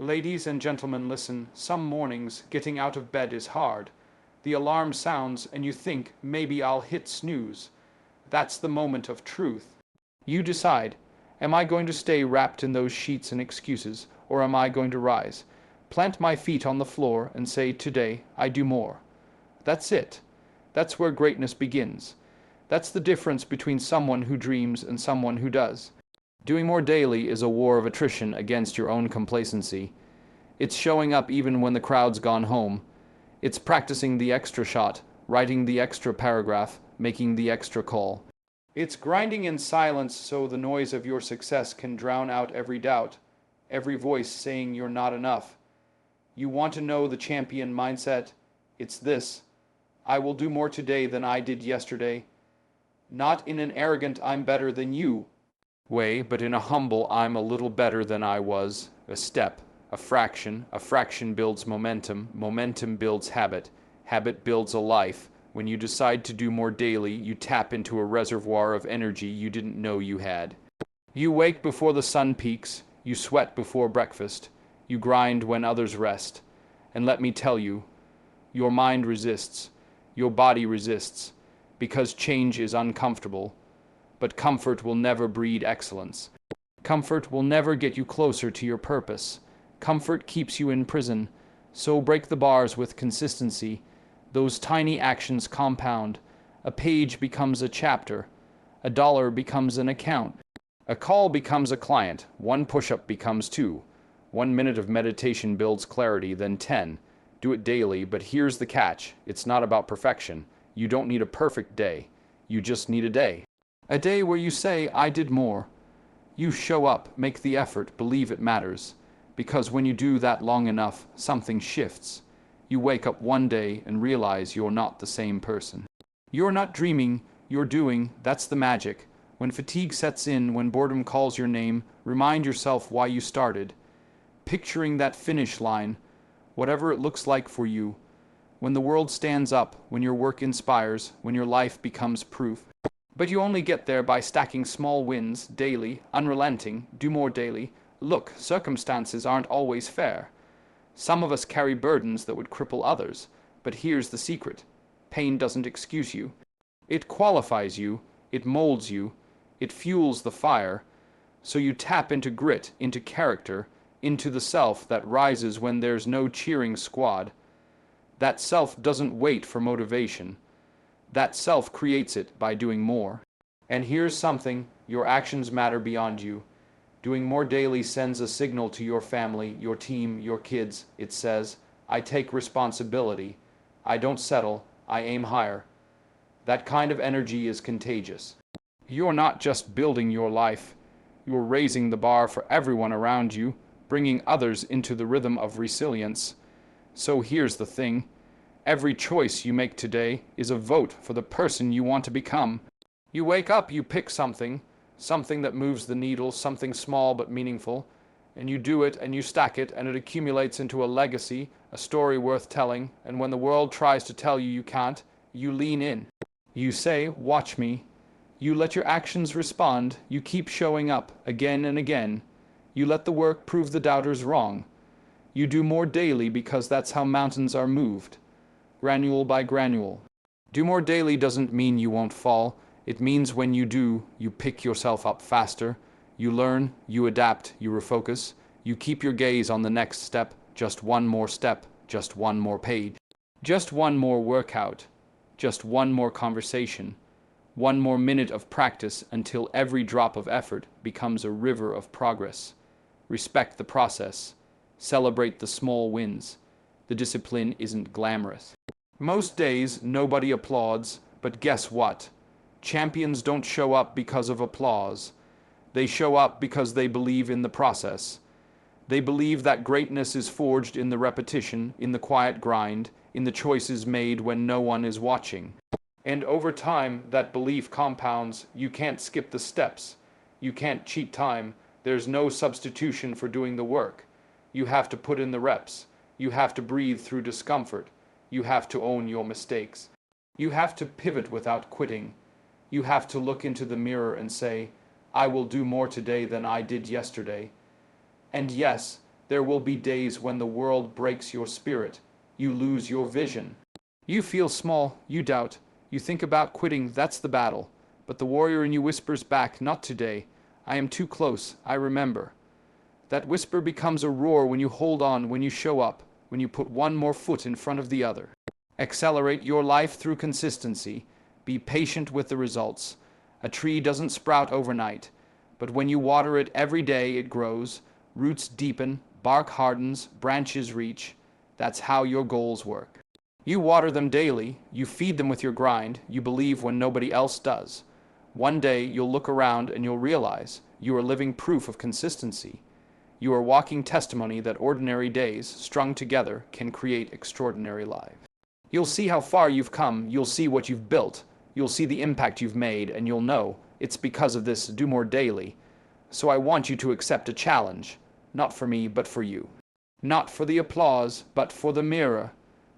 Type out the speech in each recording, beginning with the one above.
Ladies and gentlemen, listen. Some mornings, getting out of bed is hard. The alarm sounds and you think, maybe I'll hit snooze. That's the moment of truth. You decide, am I going to stay wrapped in those sheets and excuses, or am I going to rise, plant my feet on the floor and say, today I do more? That's it. That's where greatness begins. That's the difference between someone who dreams and someone who does. Doing more daily is a war of attrition against your own complacency. It's showing up even when the crowd's gone home. It's practicing the extra shot, writing the extra paragraph, making the extra call. It's grinding in silence so the noise of your success can drown out every doubt, every voice saying you're not enough. You want to know the champion mindset? It's this: I will do more today than I did yesterday. Not in an arrogant I'm better than you way, but in a humble I'm a little better than I was. A step, a fraction builds momentum, momentum builds habit, habit builds a life. When you decide to do more daily, you tap into a reservoir of energy you didn't know you had. You wake before the sun peaks, you sweat before breakfast, you grind when others rest. And let me tell you, your mind resists, your body resists, because change is uncomfortable. But comfort will never breed excellence. Comfort will never get you closer to your purpose. Comfort keeps you in prison. So break the bars with consistency. Those tiny actions compound. A page becomes a chapter. A dollar becomes an account. A call becomes a client. One push-up becomes 2. 1 minute of meditation builds clarity, then 10. Do it daily, but here's the catch. It's not about perfection. You don't need a perfect day. You just need a day. A day where you say, I did more. You show up, make the effort, believe it matters. Because when you do that long enough, something shifts. You wake up one day and realize you're not the same person. You're not dreaming, you're doing. That's the magic. When fatigue sets in, when boredom calls your name, remind yourself why you started. Picturing that finish line, whatever it looks like for you. When the world stands up, when your work inspires, when your life becomes proof. But you only get there by stacking small wins, daily, unrelenting, do more daily. Look, circumstances aren't always fair. Some of us carry burdens that would cripple others, but here's the secret. Pain doesn't excuse you. It qualifies you, it molds you, it fuels the fire, so you tap into grit, into character, into the self that rises when there's no cheering squad. That self doesn't wait for motivation. That self creates it by doing more. And here's something, your actions matter beyond you. Doing more daily sends a signal to your family, your team, your kids. It says, I take responsibility. I don't settle, I aim higher. That kind of energy is contagious. You're not just building your life, you're raising the bar for everyone around you, bringing others into the rhythm of resilience. So here's the thing. Every choice you make today is a vote for the person you want to become. You wake up, you pick something that moves the needle, something small but meaningful, and you do it and you stack it and it accumulates into a legacy, a story worth telling, and when the world tries to tell you you can't, you lean in. You say, watch me. You let your actions respond, you keep showing up again and again. You let the work prove the doubters wrong. You do more daily because that's how mountains are moved. Granule by granule. Do more daily doesn't mean you won't fall. It means when you do, you pick yourself up faster. You learn, you adapt, you refocus. You keep your gaze on the next step, just one more step, just one more page. Just one more workout, just one more conversation. One more minute of practice until every drop of effort becomes a river of progress. Respect the process. Celebrate the small wins. The discipline isn't glamorous. Most days, nobody applauds, but guess what? Champions don't show up because of applause. They show up because they believe in the process. They believe that greatness is forged in the repetition, in the quiet grind, in the choices made when no one is watching. And over time, that belief compounds. You can't skip the steps. You can't cheat time. There's no substitution for doing the work. You have to put in the reps. You have to breathe through discomfort. You have to own your mistakes. You have to pivot without quitting. You have to look into the mirror and say, I will do more today than I did yesterday. And yes, There will be days when the world breaks your spirit. You lose your vision. You feel small, you doubt, you think about quitting, that's the battle. But the warrior in you whispers back, not today. I am too close, I remember. That whisper becomes a roar when you hold on, when you show up, when you put one more foot in front of the other. Accelerate your life through consistency. Be patient with the results. A tree doesn't sprout overnight, but when you water it every day, it grows, roots deepen, bark hardens, branches reach. That's how your goals work. You water them daily, you feed them with your grind, you believe when nobody else does. One day you'll look around and you'll realize you are living proof of consistency. You are walking testimony that ordinary days, strung together, can create extraordinary lives. You'll see how far you've come, you'll see what you've built, you'll see the impact you've made, and you'll know it's because of this do more daily. So I want you to accept a challenge, not for me, but for you. Not for the applause, but for the mirror,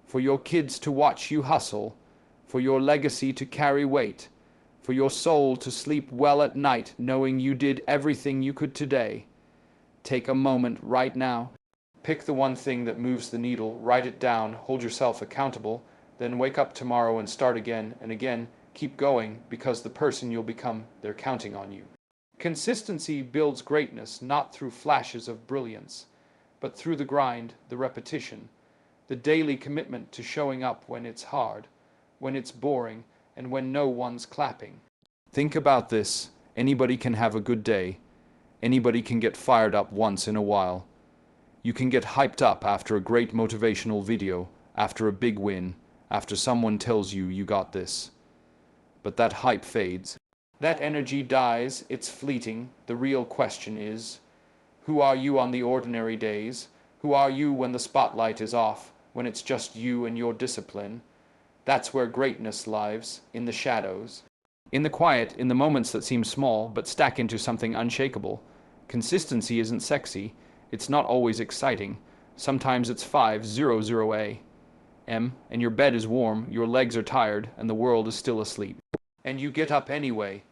for your kids to watch you hustle, for your legacy to carry weight, for your soul to sleep well at night knowing you did everything you could today. Take a moment right now. Pick the one thing that moves the needle, write it down, hold yourself accountable, then wake up tomorrow and start again and again. Keep going, because the person you'll become, they're counting on you. Consistency builds greatness not through flashes of brilliance, but through the grind, the repetition, the daily commitment to showing up when it's hard, when it's boring, and when no one's clapping. Think about this. Anybody can have a good day. Anybody can get fired up once in a while. You can get hyped up after a great motivational video, after a big win, after someone tells you you got this. But that hype fades. That energy dies, it's fleeting. The real question is, who are you on the ordinary days? Who are you when the spotlight is off, when it's just you and your discipline? That's where greatness lives, in the shadows. In the quiet, in the moments that seem small, but stack into something unshakable. Consistency isn't sexy. It's not always exciting. Sometimes it's 500 a.m. and your bed is warm, your legs are tired, and the world is still asleep. And you get up anyway.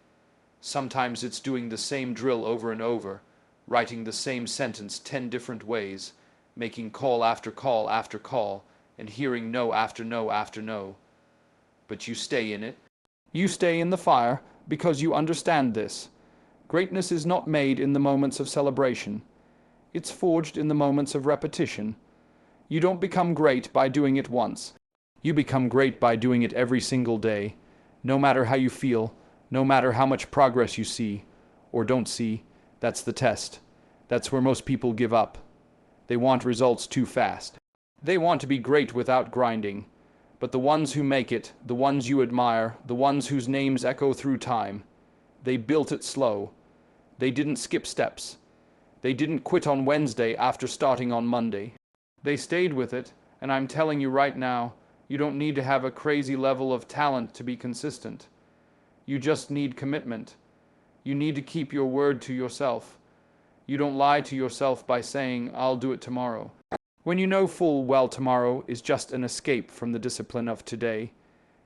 Sometimes it's doing the same drill over and over, writing the same sentence 10 different ways, making call after call after call, and hearing no after no after no. But you stay in it. You stay in the fire because you understand this. Greatness is not made in the moments of celebration. It's forged in the moments of repetition. You don't become great by doing it once. You become great by doing it every single day. No matter how you feel, no matter how much progress you see or don't see, that's the test. That's where most people give up. They want results too fast. They want to be great without grinding. But the ones who make it, the ones you admire, the ones whose names echo through time, they built it slow. They didn't skip steps. They didn't quit on Wednesday after starting on Monday. They stayed with it, and I'm telling you right now, you don't need to have a crazy level of talent to be consistent. You just need commitment. You need to keep your word to yourself. You don't lie to yourself by saying, I'll do it tomorrow. When you know full well tomorrow is just an escape from the discipline of today,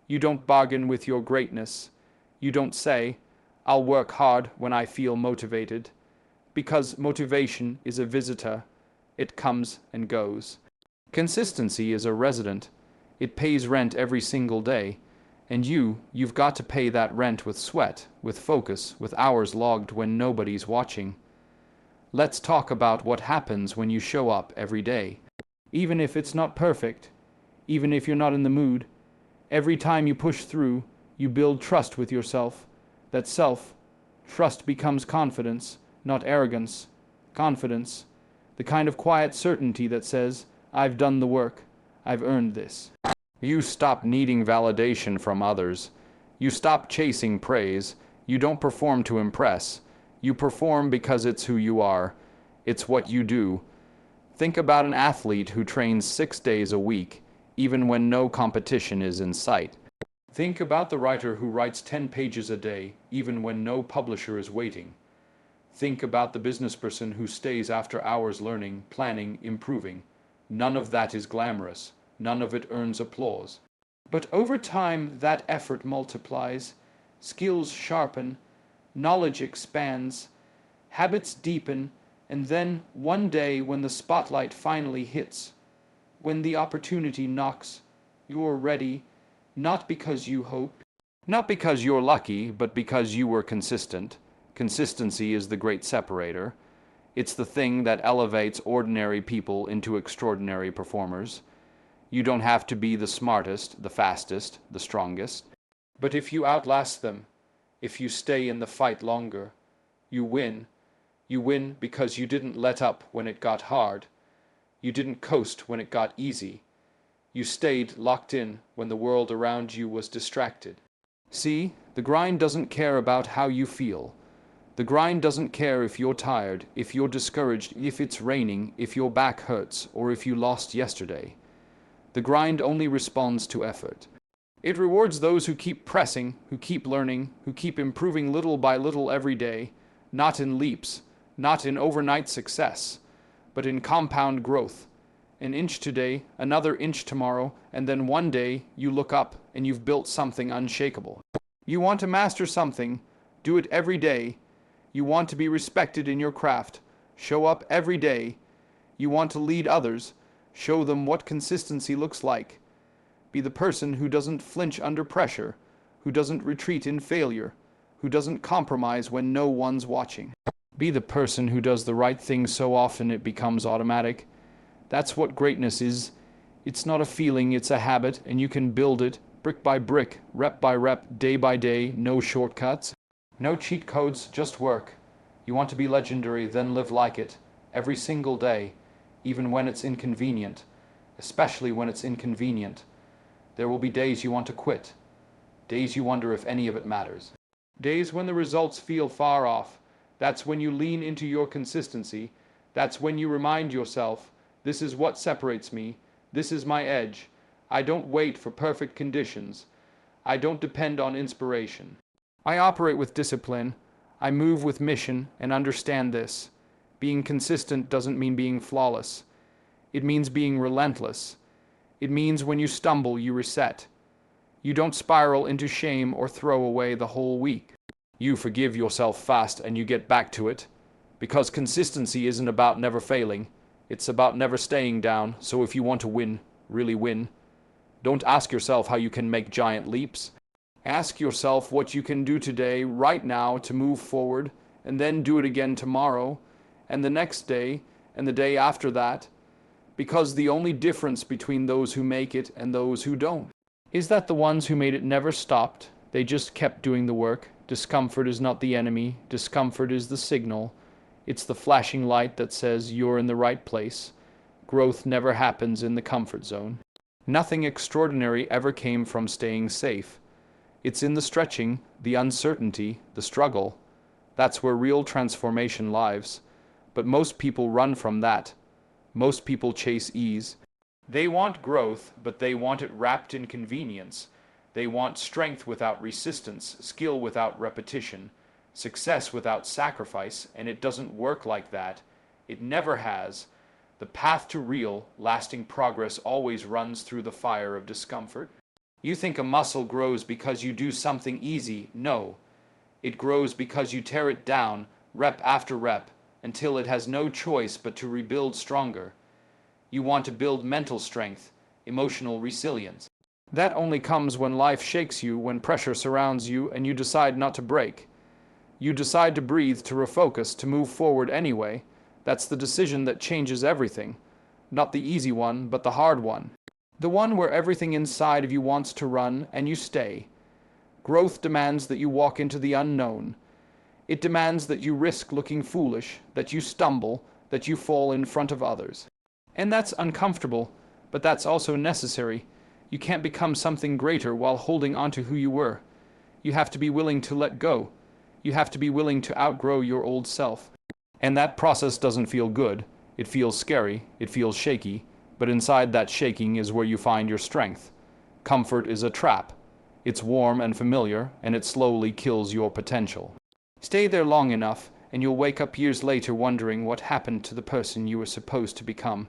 you don't bargain with your greatness. You don't say, I'll work hard when I feel motivated. Because motivation is a visitor. It comes and goes. Consistency is a resident. It pays rent every single day. And you've got to pay that rent with sweat, with focus, with hours logged when nobody's watching. Let's talk about what happens when you show up every day. Even if it's not perfect, even if you're not in the mood, every time you push through, you build trust with yourself. That trust becomes confidence, not arrogance. Confidence, the kind of quiet certainty that says, I've done the work, I've earned this. You stop needing validation from others. You stop chasing praise. You don't perform to impress. You perform because it's who you are. It's what you do. Think about an athlete who trains 6 days a week, even when no competition is in sight. Think about the writer who writes 10 pages a day, even when no publisher is waiting. Think about the businessperson who stays after hours learning, planning, improving. None of that is glamorous. None of it earns applause. But over time, that effort multiplies. Skills sharpen. Knowledge expands. Habits deepen. And then one day when the spotlight finally hits, when the opportunity knocks, you're ready, not because you hope, not because you're lucky, but because you were consistent. Consistency is the great separator. It's the thing that elevates ordinary people into extraordinary performers. You don't have to be the smartest, the fastest, the strongest. But if you outlast them, if you stay in the fight longer, you win. You win because you didn't let up when it got hard. You didn't coast when it got easy. You stayed locked in when the world around you was distracted. See, the grind doesn't care about how you feel. The grind doesn't care if you're tired, if you're discouraged, if it's raining, if your back hurts, or if you lost yesterday. The grind only responds to effort. It rewards those who keep pressing, who keep learning, who keep improving little by little every day, not in leaps, not in overnight success, but in compound growth. An inch today, another inch tomorrow, and then one day you look up and you've built something unshakable. You want to master something, do it every day. You want to be respected in your craft, show up every day. You want to lead others, show them what consistency looks like. Be the person who doesn't flinch under pressure, who doesn't retreat in failure, who doesn't compromise when no one's watching. Be the person who does the right thing so often it becomes automatic. That's what greatness is. It's not a feeling, it's a habit, and you can build it brick by brick, rep by rep, day by day, no shortcuts. No cheat codes, just work. You want to be legendary, then live like it, every single day, even when it's inconvenient, especially when it's inconvenient. There will be days you want to quit, days you wonder if any of it matters. Days when the results feel far off. That's when you lean into your consistency. That's when you remind yourself, this is what separates me. This is my edge. I don't wait for perfect conditions. I don't depend on inspiration. I operate with discipline. I move with mission and understand this. Being consistent doesn't mean being flawless. It means being relentless. It means when you stumble, you reset. You don't spiral into shame or throw away the whole week. You forgive yourself fast and you get back to it. Because consistency isn't about never failing. It's about never staying down. So if you want to win, really win, don't ask yourself how you can make giant leaps. Ask yourself what you can do today, right now, to move forward, and then do it again tomorrow, and the next day, and the day after that. Because the only difference between those who make it and those who don't is that the ones who made it never stopped. They just kept doing the work. Discomfort is not the enemy. Discomfort is the signal. It's the flashing light that says you're in the right place. Growth never happens in the comfort zone. Nothing extraordinary ever came from staying safe. It's in the stretching, the uncertainty, the struggle. That's where real transformation lives. But most people run from that. Most people chase ease. They want growth, but they want it wrapped in convenience. They want strength without resistance, skill without repetition, success without sacrifice, and it doesn't work like that. It never has. The path to real, lasting progress always runs through the fire of discomfort. You think a muscle grows because you do something easy. No. It grows because you tear it down, rep after rep, until it has no choice but to rebuild stronger. You want to build mental strength, emotional resilience. That only comes when life shakes you, when pressure surrounds you, and you decide not to break. You decide to breathe, to refocus, to move forward anyway. That's the decision that changes everything. Not the easy one, but the hard one. The one where everything inside of you wants to run, and you stay. Growth demands that you walk into the unknown. It demands that you risk looking foolish, that you stumble, that you fall in front of others. And that's uncomfortable, but that's also necessary. You can't become something greater while holding on to who you were. You have to be willing to let go. You have to be willing to outgrow your old self. And that process doesn't feel good. It feels scary. It feels shaky. But inside that shaking is where you find your strength. Comfort is a trap. It's warm and familiar, and it slowly kills your potential. Stay there long enough, and you'll wake up years later wondering what happened to the person you were supposed to become.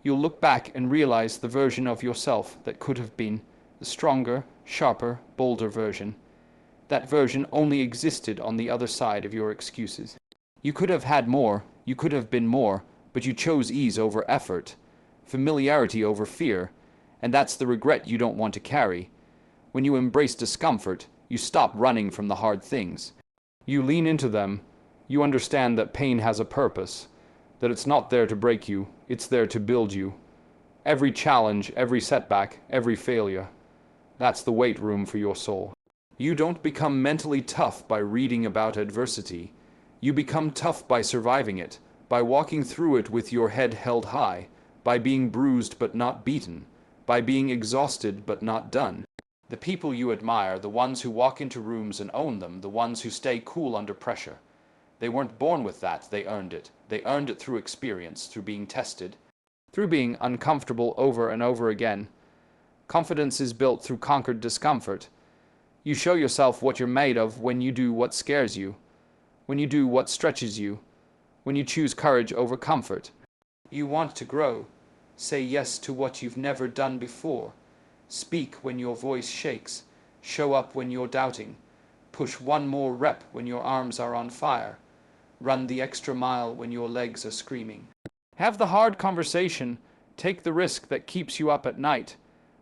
You'll look back and realize the version of yourself that could have been, the stronger, sharper, bolder version. That version only existed on the other side of your excuses. You could have had more. You could have been more, but you chose ease over effort, familiarity over fear, and that's the regret you don't want to carry. When you embrace discomfort, you stop running from the hard things. You lean into them. You understand that pain has a purpose, that it's not there to break you, it's there to build you. Every challenge, every setback, every failure, that's the weight room for your soul. You don't become mentally tough by reading about adversity. You become tough by surviving it, by walking through it with your head held high, by being bruised but not beaten, by being exhausted but not done. The people you admire, the ones who walk into rooms and own them, the ones who stay cool under pressure. They weren't born with that, they earned it. They earned it through experience, through being tested, through being uncomfortable over and over again. Confidence is built through conquered discomfort. You show yourself what you're made of when you do what scares you, when you do what stretches you, when you choose courage over comfort. You want to grow. Say yes to what you've never done before. Speak when your voice shakes. Show up when you're doubting. Push one more rep when your arms are on fire. Run the extra mile when your legs are screaming. Have the hard conversation. Take the risk that keeps you up at night.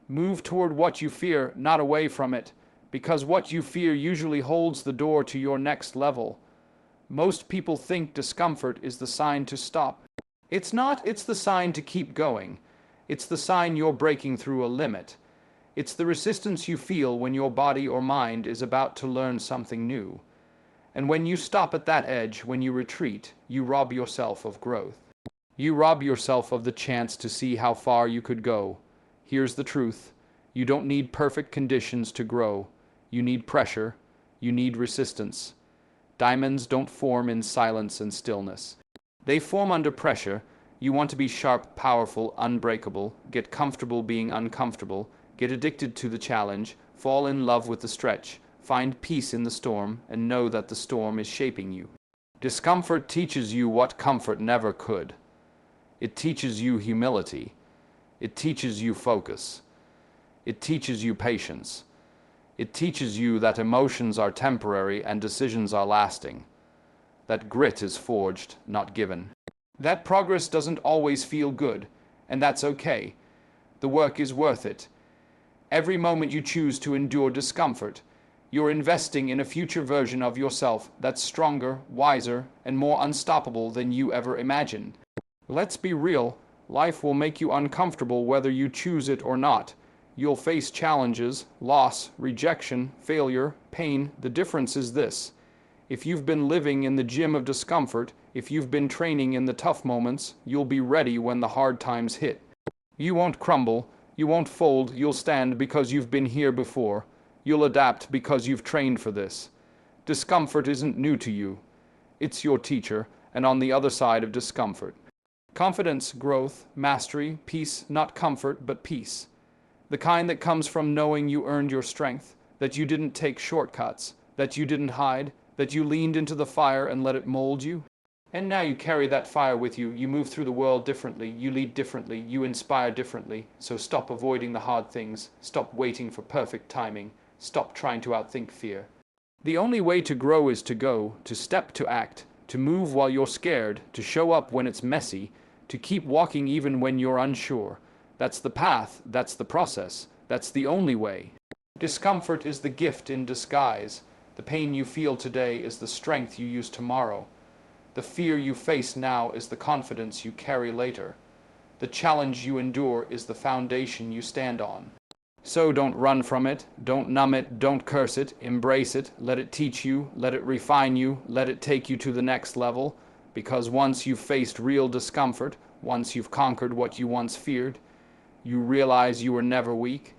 Move toward what you fear, not away from it, because what you fear usually holds the door to your next level. Most people think discomfort is the sign to stop. It's not, it's the sign to keep going. It's the sign you're breaking through a limit. It's the resistance you feel when your body or mind is about to learn something new. And when you stop at that edge, when you retreat, you rob yourself of growth. You rob yourself of the chance to see how far you could go. Here's the truth. You don't need perfect conditions to grow. You need pressure. You need resistance. Diamonds don't form in silence and stillness. They form under pressure. You want to be sharp, powerful, unbreakable, get comfortable being uncomfortable, get addicted to the challenge, fall in love with the stretch, find peace in the storm, and know that the storm is shaping you. Discomfort teaches you what comfort never could. It teaches you humility. It teaches you focus. It teaches you patience. It teaches you that emotions are temporary and decisions are lasting. That grit is forged, not given. That progress doesn't always feel good, and that's okay. The work is worth it. Every moment you choose to endure discomfort, you're investing in a future version of yourself that's stronger, wiser, and more unstoppable than you ever imagined. Let's be real. Life will make you uncomfortable whether you choose it or not. You'll face challenges, loss, rejection, failure, pain. The difference is this. If you've been living in the gym of discomfort, if you've been training in the tough moments, you'll be ready when the hard times hit. You won't crumble, you won't fold, you'll stand because you've been here before. You'll adapt because you've trained for this. Discomfort isn't new to you. It's your teacher, and on the other side of discomfort. Confidence, growth, mastery, peace, not comfort, but peace. The kind that comes from knowing you earned your strength, that you didn't take shortcuts, that you didn't hide, that you leaned into the fire and let it mold you. And now you carry that fire with you. You move through the world differently. You lead differently. You inspire differently. So stop avoiding the hard things. Stop waiting for perfect timing. Stop trying to outthink fear. The only way to grow is to go, to step, to act, to move while you're scared, to show up when it's messy, to keep walking even when you're unsure. That's the path. That's the process. That's the only way. Discomfort is the gift in disguise. The pain you feel today is the strength you use tomorrow. The fear you face now is the confidence you carry later. The challenge you endure is the foundation you stand on. So don't run from it, don't numb it, don't curse it, embrace it, let it teach you, let it refine you, let it take you to the next level, because once you've faced real discomfort, once you've conquered what you once feared, you realize you were never weak.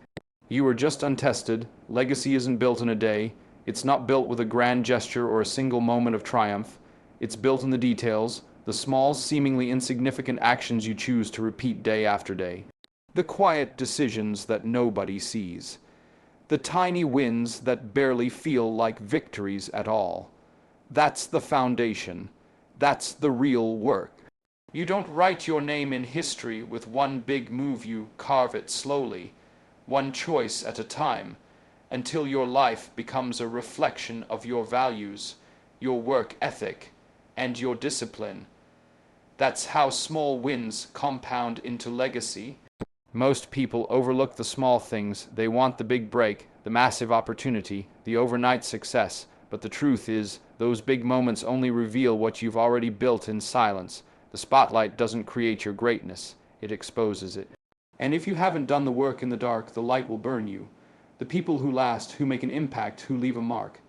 You were just untested. Legacy isn't built in a day. It's not built with a grand gesture or a single moment of triumph. It's built in the details, the small, seemingly insignificant actions you choose to repeat day after day. The quiet decisions that nobody sees. The tiny wins that barely feel like victories at all. That's the foundation. That's the real work. You don't write your name in history with one big move. You carve it slowly, one choice at a time, until your life becomes a reflection of your values, your work ethic, and your discipline. That's how small wins compound into legacy. Most people overlook the small things. They want the big break, the massive opportunity, the overnight success. But the truth is, those big moments only reveal what you've already built in silence. The spotlight doesn't create your greatness, it exposes it. And if you haven't done the work in the dark, the light will burn you. The people who last, who make an impact, who leave a mark.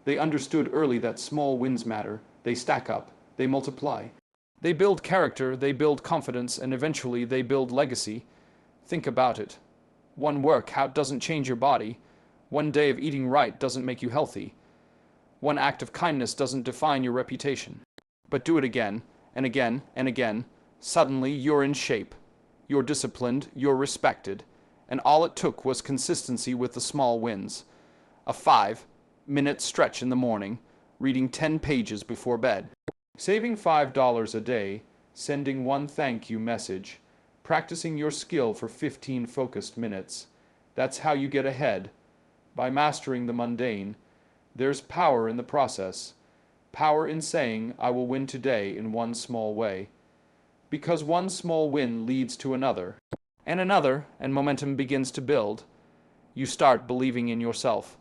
They understood early that small wins matter. They stack up, they multiply. They build character, they build confidence, and eventually they build legacy. Think about it. One workout doesn't change your body. One day of eating right doesn't make you healthy. One act of kindness doesn't define your reputation. But do it again, and again, and again. Suddenly you're in shape. You're disciplined, you're respected. And all it took was consistency with the small wins. A 5-minute stretch in the morning, reading 10 pages before bed. Saving $5 a day, sending one thank you message, practicing your skill for 15 focused minutes. That's how you get ahead. By mastering the mundane, there's power in the process. Power in saying, I will win today in one small way. Because one small win leads to another, and momentum begins to build. You start believing in yourself.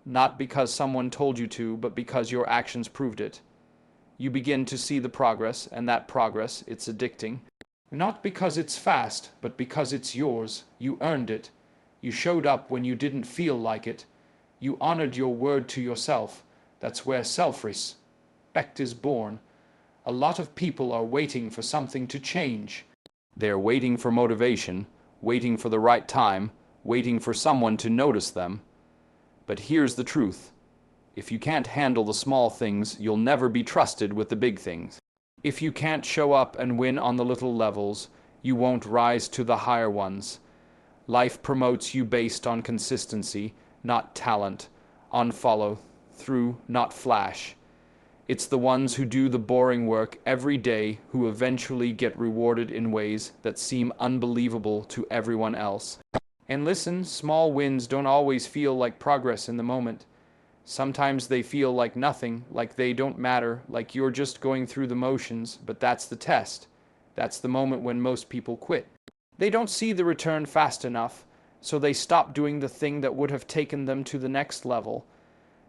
Not because someone told you to, but because your actions proved it. You begin to see the progress, and that progress, it's addicting. Not because it's fast, but because it's yours. You earned it. You showed up when you didn't feel like it. You honored your word to yourself. That's where self-respect is born. A lot of people are waiting for something to change. They're waiting for motivation, waiting for the right time, waiting for someone to notice them. But here's the truth. If you can't handle the small things, you'll never be trusted with the big things. If you can't show up and win on the little levels, you won't rise to the higher ones. Life promotes you based on consistency, not talent, on follow through, not flash. It's the ones who do the boring work every day who eventually get rewarded in ways that seem unbelievable to everyone else. And listen, small wins don't always feel like progress in the moment. Sometimes they feel like nothing, like they don't matter, like you're just going through the motions, but that's the test. That's the moment when most people quit. They don't see the return fast enough, so they stop doing the thing that would have taken them to the next level.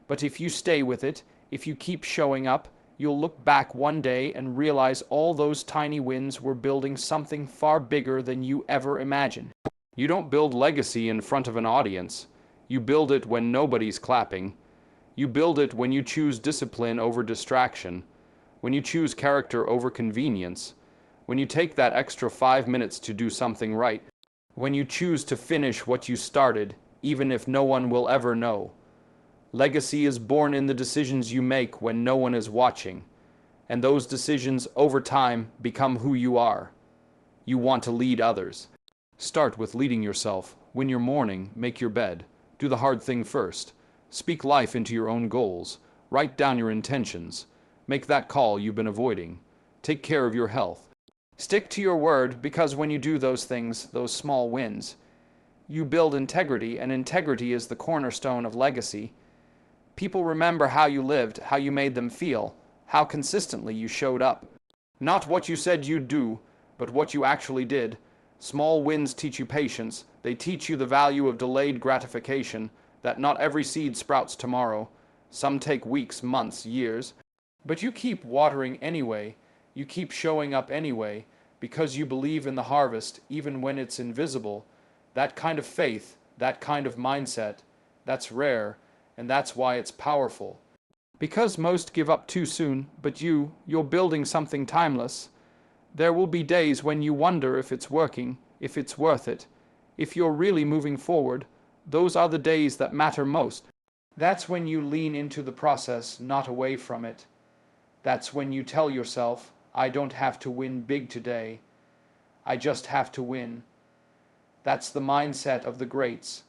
But if you stay with it, if you keep showing up, you'll look back one day and realize all those tiny wins were building something far bigger than you ever imagined. You don't build legacy in front of an audience. You build it when nobody's clapping. You build it when you choose discipline over distraction, when you choose character over convenience, when you take that extra 5 minutes to do something right, when you choose to finish what you started, even if no one will ever know. Legacy is born in the decisions you make when no one is watching, and those decisions over time become who you are. You want to lead others. Start with leading yourself. Win your morning, make your bed. Do the hard thing first. Speak life into your own goals. Write down your intentions. Make that call you've been avoiding. Take care of your health. Stick to your word, because when you do those things, those small wins, you build integrity, and integrity is the cornerstone of legacy. People remember how you lived, how you made them feel, how consistently you showed up. Not what you said you'd do, but what you actually did. Small wins teach you patience. They teach you the value of delayed gratification, that not every seed sprouts tomorrow. Some take weeks, months, years. But you keep watering anyway. You keep showing up anyway, because you believe in the harvest, even when it's invisible. That kind of faith, that kind of mindset, that's rare, and that's why it's powerful. Because most give up too soon, but you're building something timeless. There will be days when you wonder if it's working, if it's worth it, if you're really moving forward. Those are the days that matter most. That's when you lean into the process, not away from it. That's when you tell yourself, I don't have to win big today. I just have to win. That's the mindset of the greats.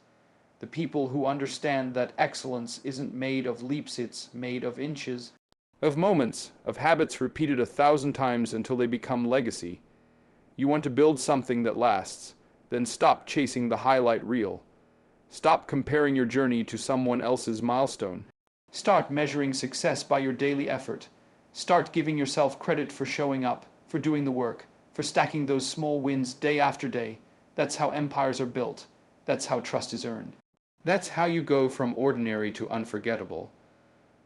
The people who understand that excellence isn't made of leaps, it's made of inches. Of moments, of habits repeated 1,000 times until they become legacy. You want to build something that lasts, then stop chasing the highlight reel. Stop comparing your journey to someone else's milestone. Start measuring success by your daily effort. Start giving yourself credit for showing up, for doing the work, for stacking those small wins day after day. That's how empires are built. That's how trust is earned. That's how you go from ordinary to unforgettable.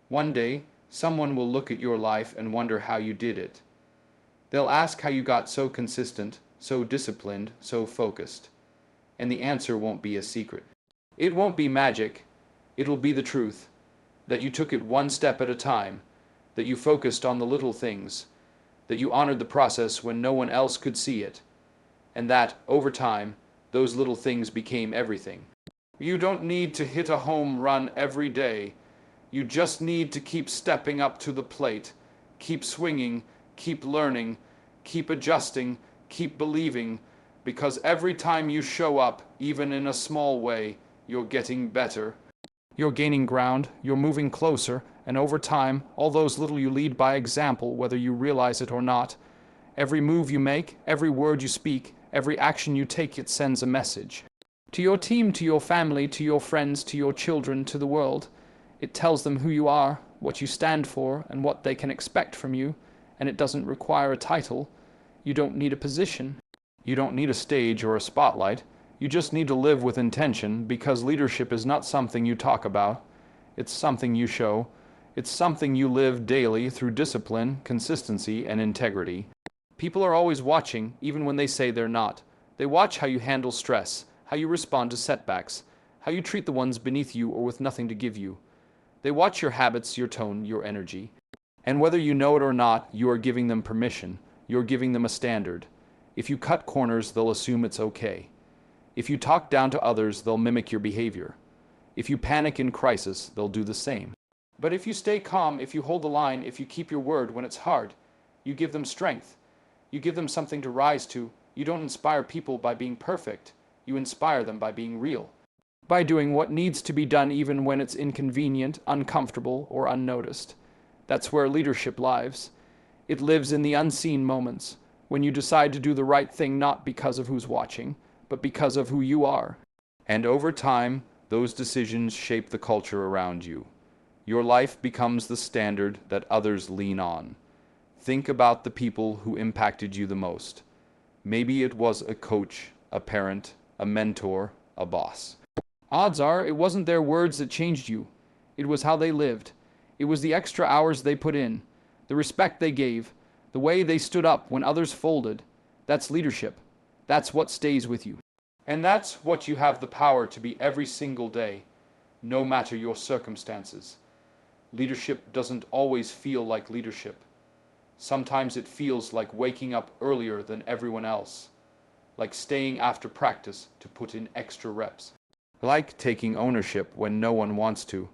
One day, someone will look at your life and wonder how you did it. They'll ask how you got so consistent, so disciplined, so focused. And the answer won't be a secret. It won't be magic. It'll be the truth. That you took it one step at a time. That you focused on the little things. That you honored the process when no one else could see it. And that, over time, those little things became everything. You don't need to hit a home run every day. You just need to keep stepping up to the plate. Keep swinging, keep learning, keep adjusting, keep believing, because every time you show up, even in a small way, you're getting better. You're gaining ground, you're moving closer, and over time, all those little you lead by example, whether you realize it or not. Every move you make, every word you speak, every action you take, it sends a message. To your team, to your family, to your friends, to your children, to the world. It tells them who you are, what you stand for, and what they can expect from you, and it doesn't require a title. You don't need a position. You don't need a stage or a spotlight. You just need to live with intention, because leadership is not something you talk about. It's something you show. It's something you live daily through discipline, consistency, and integrity. People are always watching, even when they say they're not. They watch how you handle stress, how you respond to setbacks, how you treat the ones beneath you or with nothing to give you. They watch your habits, your tone, your energy. And whether you know it or not, you are giving them permission. You're giving them a standard. If you cut corners, they'll assume it's okay. If you talk down to others, they'll mimic your behavior. If you panic in crisis, they'll do the same. But if you stay calm, if you hold the line, if you keep your word when it's hard, you give them strength. You give them something to rise to. You don't inspire people by being perfect. You inspire them by being real. By doing what needs to be done even when it's inconvenient, uncomfortable, or unnoticed. That's where leadership lives. It lives in the unseen moments, when you decide to do the right thing not because of who's watching, but because of who you are. And over time, those decisions shape the culture around you. Your life becomes the standard that others lean on. Think about the people who impacted you the most. Maybe it was a coach, a parent, a mentor, a boss. Odds are it wasn't their words that changed you. It was how they lived. It was the extra hours they put in, the respect they gave, the way they stood up when others folded. That's leadership. That's what stays with you. And that's what you have the power to be every single day, no matter your circumstances. Leadership doesn't always feel like leadership. Sometimes it feels like waking up earlier than everyone else, like staying after practice to put in extra reps, like taking ownership when no one wants to,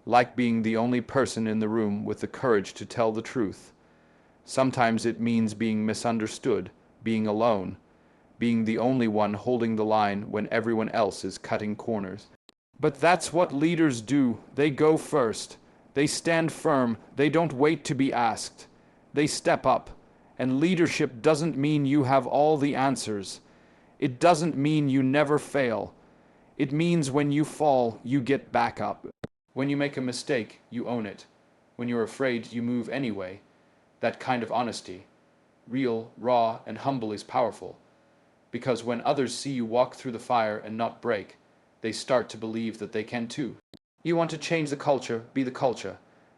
like being the only person in the room with the courage to tell the truth. Sometimes it means being misunderstood, being alone, being the only one holding the line when everyone else is cutting corners. But that's what leaders do. They go first. They stand firm. They don't wait to be asked. They step up. And leadership doesn't mean you have all the answers. It doesn't mean you never fail. It means when you fall, you get back up. When you make a mistake, you own it. When you're afraid, you move anyway. That kind of honesty, real, raw, and humble, is powerful. Because when others see you walk through the fire and not break, they start to believe that they can too. You want to change the culture, be the culture.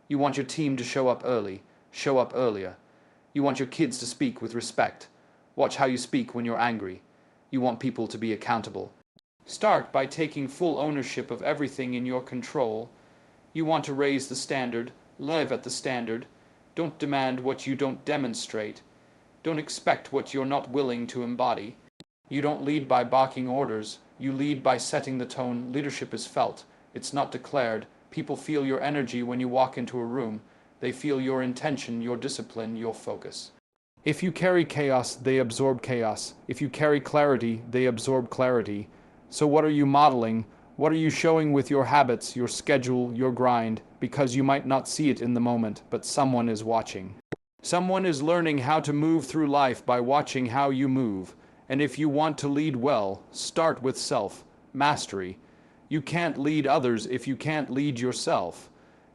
You want your team to show up early, show up earlier. You want your kids to speak with respect. Watch how you speak when you're angry. You want people to be accountable. Start by taking full ownership of everything in your control. You want to raise the standard, live at the standard. Don't demand what you don't demonstrate. Don't expect what you're not willing to embody. You don't lead by barking orders. You lead by setting the tone. Leadership is felt. It's not declared. People feel your energy when you walk into a room. They feel your intention, your discipline, your focus. If you carry chaos, they absorb chaos. If you carry clarity, they absorb clarity. So what are you modeling? What are you showing with your habits, your schedule, your grind? Because you might not see it in the moment, but someone is watching. Someone is learning how to move through life by watching how you move. And if you want to lead well, start with self, mastery. You can't lead others if you can't lead yourself.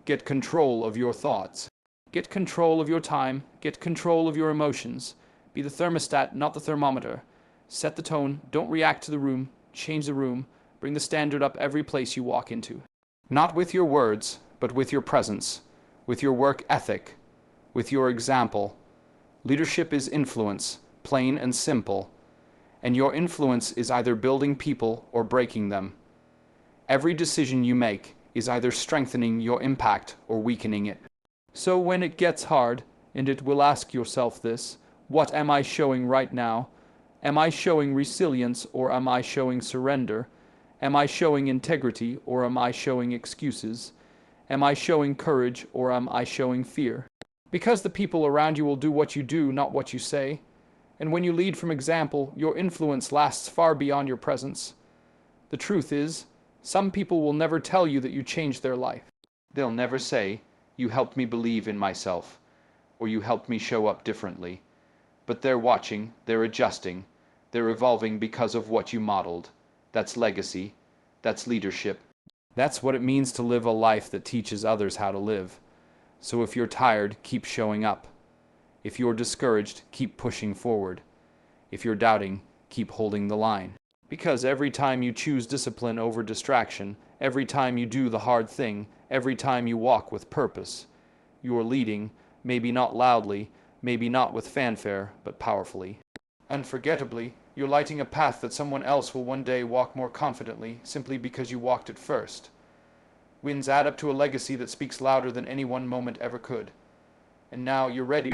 Get control of your thoughts. Get control of your time. Get control of your emotions. Be the thermostat, not the thermometer. Set the tone. Don't react to the room. Change the room. Bring the standard up every place you walk into. Not with your words, but with your presence, with your work ethic, with your example. Leadership is influence, plain and simple. And your influence is either building people or breaking them. Every decision you make is either strengthening your impact or weakening it. So when it gets hard, and it will ask yourself this, what am I showing right now? Am I showing resilience or am I showing surrender? Am I showing integrity or am I showing excuses? Am I showing courage or am I showing fear? Because the people around you will do what you do, not what you say. And when you lead from example, your influence lasts far beyond your presence. The truth is, some people will never tell you that you changed their life. They'll never say, "You helped me believe in myself," or "You helped me show up differently." But they're watching, they're adjusting, they're evolving because of what you modeled. That's legacy. That's leadership. That's what it means to live a life that teaches others how to live. So if you're tired, keep showing up. If you're discouraged, keep pushing forward. If you're doubting, keep holding the line. Because every time you choose discipline over distraction, every time you do the hard thing, every time you walk with purpose, you're leading, maybe not loudly, maybe not with fanfare, but powerfully. Unforgettably, you're lighting a path that someone else will one day walk more confidently simply because you walked it first. Wins add up to a legacy that speaks louder than any one moment ever could. And now you're ready.